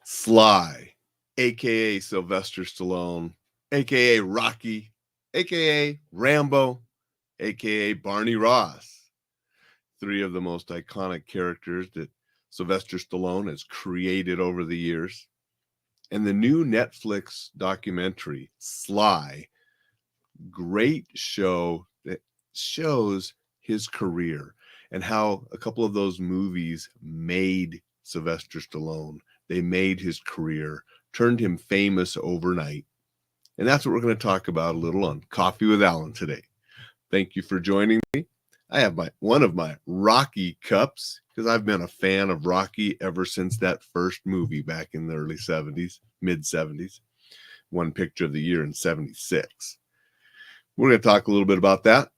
Sly, aka Sylvester Stallone, aka Rocky, aka Rambo, aka Barney Ross. Three of the most iconic characters that Sylvester Stallone has created over the years. And the new Netflix documentary, Sly, great show that shows his career and how a couple of those movies made Sylvester Stallone. They made his career, turned him famous overnight. And that's what we're going to talk about a little on Coffee with Alain today. Thank you for joining me. I have one of my Rocky cups because I've been a fan of Rocky ever since that first movie back in the early 70s, mid 70s. Won Picture of the Year in 76. We're going to talk a little bit about that.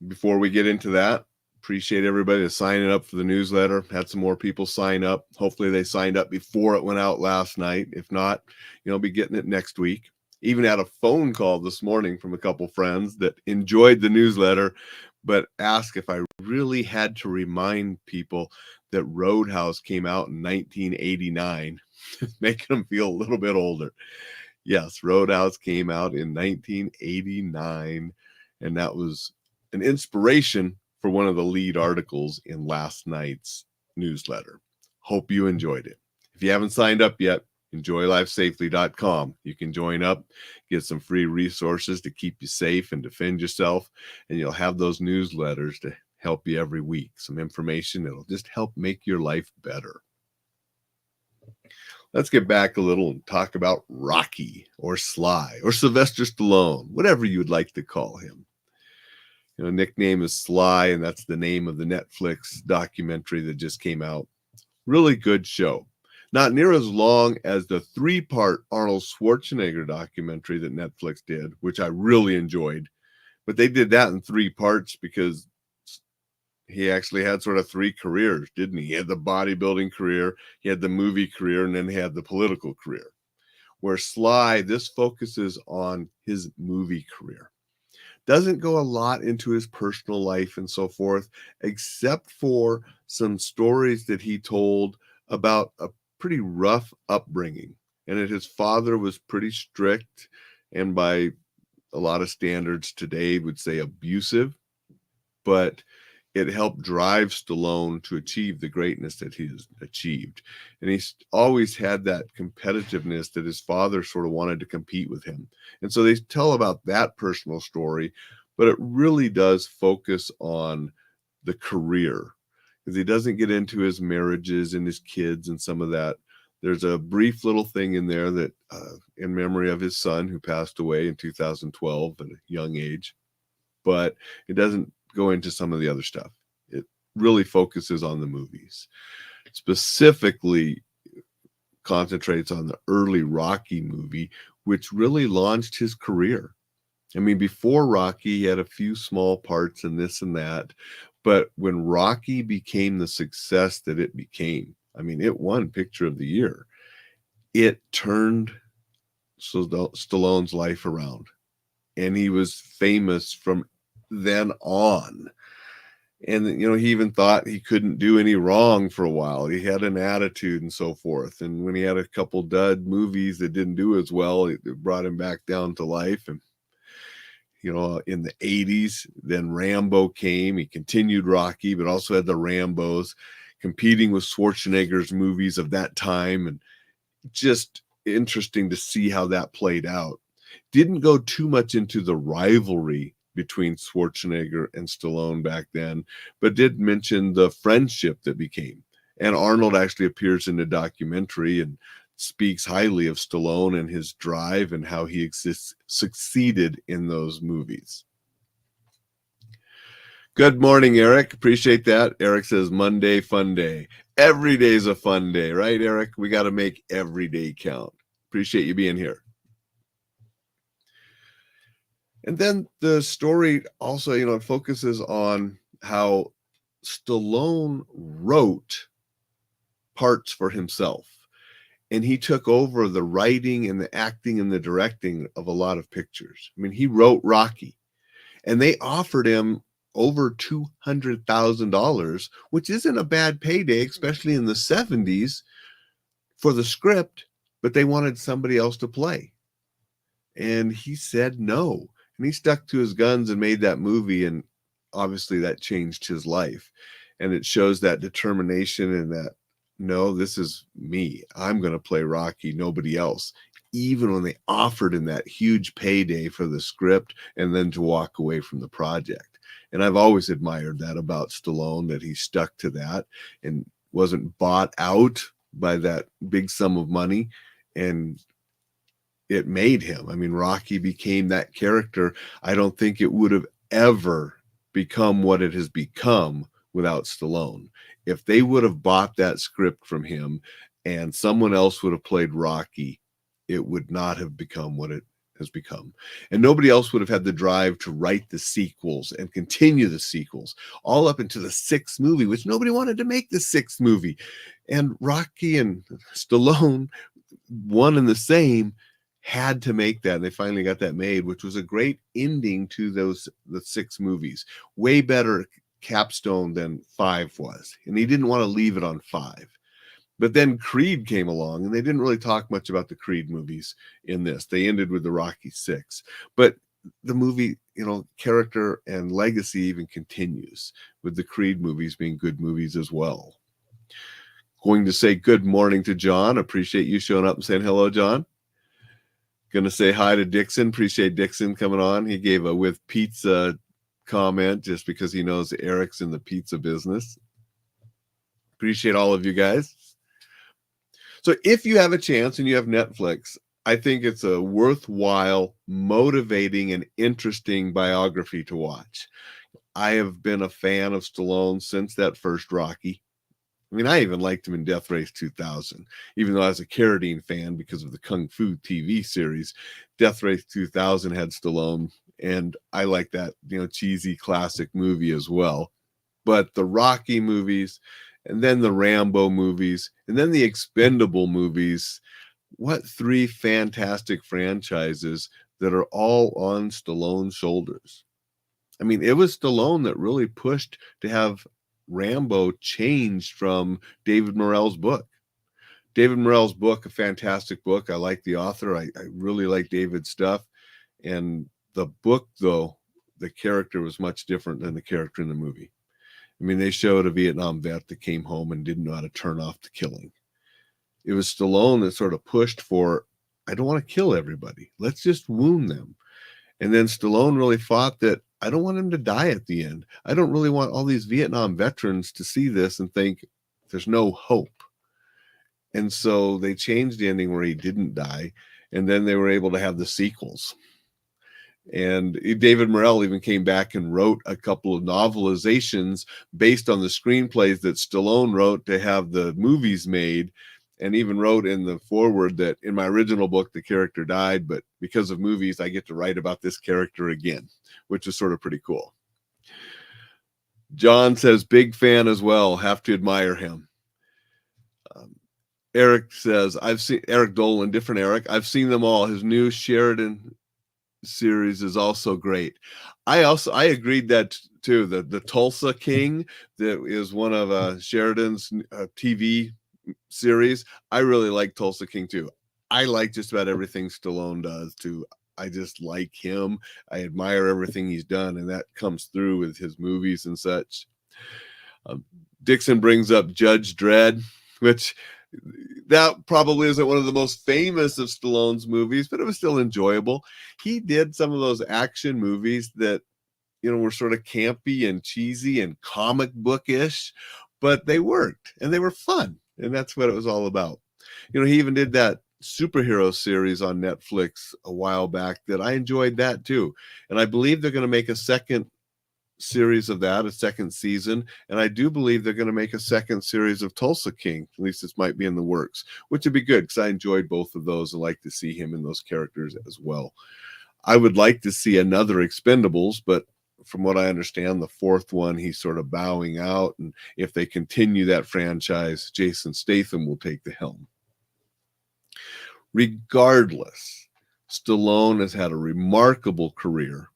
Before we get into that, appreciate everybody that's signing up for the newsletter. Had some more people sign up. Hopefully they signed up before it went out last night. If not, I'll be getting it next week. Even had a phone call this morning from a couple friends that enjoyed the newsletter, but asked if I really had to remind people that Roadhouse came out in 1989, making them feel a little bit older. Yes, Roadhouse came out in 1989, and that was an inspiration for one of the lead articles in last night's newsletter. Hope you enjoyed it. If you haven't signed up yet, enjoylifesafely.com. You can join up, get some free resources to keep you safe and defend yourself, and you'll have those newsletters to help you every week. Some information that'll just help make your life better. Let's get back a little and talk about Rocky or Sly or Sylvester Stallone, whatever you would like to call him. Nickname is Sly, and that's the name of the Netflix documentary that just came out. Really good show. Not near as long as the 3-part Arnold Schwarzenegger documentary that Netflix did, which I really enjoyed. But they did that in 3 parts because he actually had sort of 3 careers, didn't he? He had the bodybuilding career, he had the movie career, and then he had the political career. Where Sly, this focuses on his movie career. Doesn't go a lot into his personal life and so forth, except for some stories that he told about a pretty rough upbringing, and that his father was pretty strict and by a lot of standards today would say abusive, but it helped drive Stallone to achieve the greatness that he's achieved. And he's always had that competitiveness that his father sort of wanted to compete with him. And so they tell about that personal story, but it really does focus on the career, because he doesn't get into his marriages and his kids and some of that. There's a brief little thing in there that in memory of his son who passed away in 2012 at a young age, but it doesn't go into some of the other stuff. It really focuses on the movies, specifically concentrates on the early Rocky movie, which really launched his career. I mean, before Rocky, he had a few small parts in this and that, but when Rocky became the success that it became, I mean, it won Picture of the Year. It turned Stallone's life around, and he was famous from then on. And he even thought he couldn't do any wrong for a while. He had an attitude and so forth, and when he had a couple dud movies that didn't do as well, it brought him back down to life. And in the 80s, then Rambo came. He continued Rocky, but also had the Rambos, competing with Schwarzenegger's movies of that time, and just interesting to see how that played out. Didn't go too much into the rivalry between Schwarzenegger and Stallone back then, but did mention the friendship that became. And Arnold actually appears in the documentary and speaks highly of Stallone and his drive and how he succeeded in those movies. Good morning, Eric. Appreciate that. Eric says Monday, fun day. Every day's a fun day, right, Eric? We got to make every day count. Appreciate you being here. And then the story also, it focuses on how Stallone wrote parts for himself. And he took over the writing and the acting and the directing of a lot of pictures. I mean, he wrote Rocky, and they offered him over $200,000, which isn't a bad payday, especially in the 70s, for the script, but they wanted somebody else to play. And he said no. And he stuck to his guns and made that movie. And obviously that changed his life. And it shows that determination and that, no, this is me. I'm going to play Rocky, nobody else. Even when they offered him that huge payday for the script and then to walk away from the project. And I've always admired that about Stallone, that he stuck to that and wasn't bought out by that big sum of money. And it made him. I mean, Rocky became that character. I don't think it would have ever become what it has become without Stallone. If they would have bought that script from him and someone else would have played Rocky, it would not have become what it has become. And nobody else would have had the drive to write the sequels and continue the sequels all up into the 6th movie, which nobody wanted to make the 6th movie. And Rocky and Stallone, one and the same, had to make that. And they finally got that made, which was a great ending to the 6 movies. Way better capstone than 5 was. And he didn't want to leave it on 5. But then Creed came along, and they didn't really talk much about the Creed movies in this. They ended with the Rocky 6. But the movie, character and legacy even continues, with the Creed movies being good movies as well. Going to say good morning to John. Appreciate you showing up and saying hello, John. Going to say hi to Dixon. Appreciate Dixon coming on. He gave a with pizza comment just because he knows Eric's in the pizza business. Appreciate all of you guys. So if you have a chance and you have Netflix, I think it's a worthwhile, motivating, and interesting biography to watch. I have been a fan of Stallone since that first Rocky. I mean, I even liked him in Death Race 2000, even though I was a Carradine fan because of the Kung Fu TV series. Death Race 2000 had Stallone, and I like that, cheesy classic movie as well. But the Rocky movies, and then the Rambo movies, and then the Expendable movies, what 3 fantastic franchises that are all on Stallone's shoulders. I mean, it was Stallone that really pushed to have Rambo changed from David Morrell's book. David Morrell's book, a fantastic book. I like the author. I really like David's stuff. And the book, though, the character was much different than the character in the movie. I mean, they showed a Vietnam vet that came home and didn't know how to turn off the killing. It was Stallone that sort of pushed for, I don't want to kill everybody. Let's just wound them. And then Stallone really fought that I don't want him to die at the end. I don't really want all these Vietnam veterans to see this and think there's no hope. And so they changed the ending where he didn't die. And then they were able to have the sequels. And David Morrell even came back and wrote a couple of novelizations based on the screenplays that Stallone wrote to have the movies made, and even wrote in the foreword that in my original book, the character died, but because of movies, I get to write about this character again, which is sort of pretty cool. John says, big fan as well. Have to admire him. Eric says, I've seen Eric Dolan, different Eric. I've seen them all. His new Sheridan series is also great. I agreed that too. The Tulsa King, that is one of Sheridan's TV series. I really like Tulsa King too. I like just about everything Stallone does too. I just like him. I admire everything he's done, and that comes through with his movies and such. Dixon brings up Judge Dredd, which that probably isn't one of the most famous of Stallone's movies, but it was still enjoyable. He did some of those action movies that, were sort of campy and cheesy and comic bookish, but they worked and they were fun. And that's what it was all about. He even did that superhero series on Netflix a while back that I enjoyed that too. And I believe they're going to make a second series of that, a second season. And I do believe they're going to make a second series of Tulsa King. At least this might be in the works, which would be good because I enjoyed both of those and like to see him in those characters as well. I would like to see another Expendables, but from what I understand, the 4th one, he's sort of bowing out. And if they continue that franchise, Jason Statham will take the helm. Regardless, Stallone has had a remarkable career.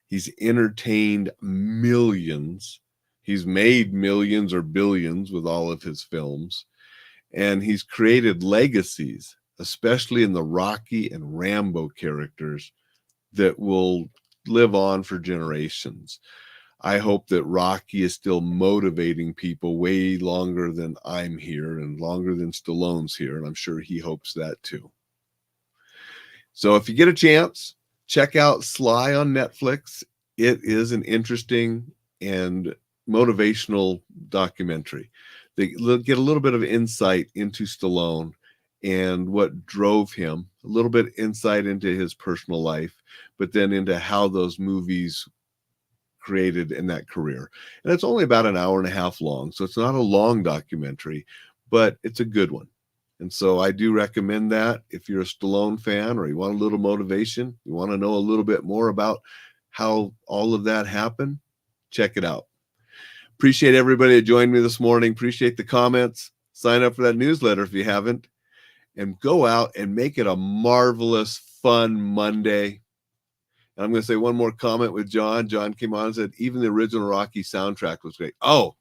He's entertained millions. He's made millions or billions with all of his films. And he's created legacies, especially in the Rocky and Rambo characters, that will live on for generations. I hope that Rocky is still motivating people way longer than I'm here and longer than Stallone's here. And I'm sure he hopes that too. So if you get a chance, check out Sly on Netflix. It is an interesting and motivational documentary. They get a little bit of insight into Stallone and what drove him, a little bit insight into his personal life, but then into how those movies created in that career. And it's only about an hour and a half long, so it's not a long documentary, but it's a good one. And so I do recommend that if you're a Stallone fan or you want a little motivation, you want to know a little bit more about how all of that happened, check it out. Appreciate everybody that joined me this morning. Appreciate the comments. Sign up for that newsletter if you haven't, and go out and make it a marvelous, fun Monday. And I'm going to say one more comment with John. John came on and said, even the original Rocky soundtrack was great. Oh,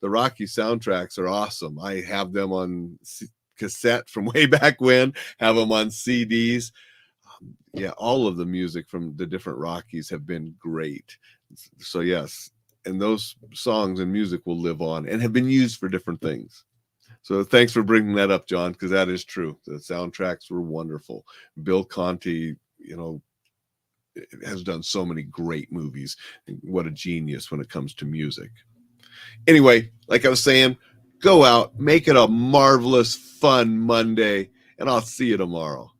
the Rocky soundtracks are awesome. I have them on cassette from way back when, have them on CDs. Yeah, all of the music from the different Rockies have been great. So yes, and those songs and music will live on and have been used for different things. So thanks for bringing that up, John, because that is true. The soundtracks were wonderful. Bill Conti, has done so many great movies. What a genius when it comes to music. Anyway, like I was saying, go out, make it a marvelous, fun Monday, and I'll see you tomorrow.